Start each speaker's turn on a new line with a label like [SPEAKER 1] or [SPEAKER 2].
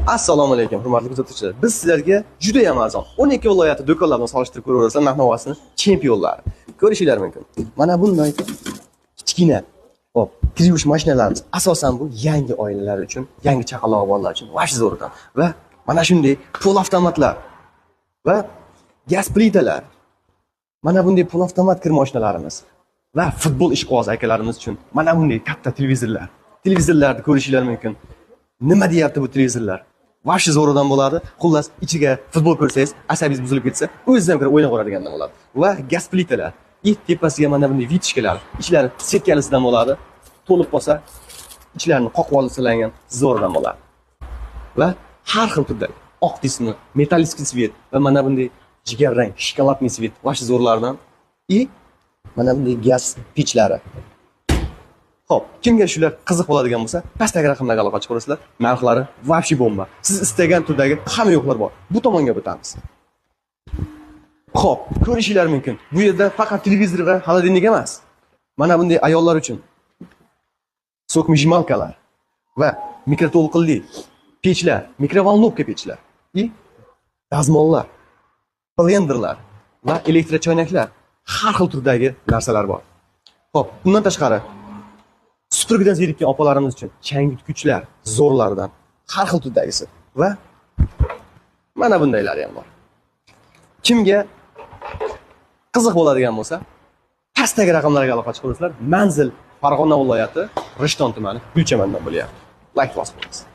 [SPEAKER 1] Assalomu alaykum, hurmatli kuzatuvchilar. Biz sizlarga juda ham arzon 12 viloyati do'konlar bilan solishtirib ko'raverasizlar narx-navosini chempionlari. Ko'rishinglar mumkin. Mana bunday kichkina hop, kir yuvish mashinalarimiz asosan bu yangi oilalar uchun, yangi chaqaloq bolalar uchun vash zo'rdan. Va mana shunday pol avtomatlar va gaz plitalar. Mana bunday pol avtomat kir mashinalarimiz va futbol ishqiboz akalarimiz uchun mana bunday katta televizorlar. Televizorlarni ko'rishinglar mumkin. Nima deyapti bu televizorlar? Vash zo'ridan bo'ladi. Xullas, ichiga futbol ko'rsangiz, asabingiz buzilib ketsa, o'zingizdan ko'ra o'ynab qo'yadigandan bo'ladi. Va gaz plitalar, tepasiga mana bunday vitishkalar, ichlari setkalisidan bo'ladi. To'lib qolsa, ichlarini qoqib olsalangan zo'ridan bo'ladi. Va har xil turdagi oq disni, metalliskiy svet va mana bunday jigarrang, shokoladniy svet vash zo'rlardan mana bunday gaz pechlari. Xo'p, kimga shular qiziq bo'ladigan bo'lsa, pastdagi raqamlarga aloqa chiqarasizlar. Narxlari vobshe bomba. Siz istagan turdagi hamma yo'qlar bor. Bu tomonga o'tamiz. Xo'p, ko'rishinglar mumkin. Bu yerda faqat televizor va xolodilnik emas. Mana bunday ayollar uchun sokmijmalkalar va mikroto'lqinli pechlar, mikrovolnovka pechlar, dazmollar, blenderlar va elektrochoynaklar, har xil turdagi narsalar bor. Xo'p, bundan tashqari supurgidan zerikkan opalarimiz uchun changyutgichlar, zo'rlardan har xil turdagisi va mana bundaylari ham bor. Kimga qiziq bo'ladigan bo'lsa, pastdagi raqamlarga aloqa chiqarasizlar. Manzil Farg'ona viloyati, Rishton tumani, Gulchamandan bo'lyapti. Like bosib qo'ying.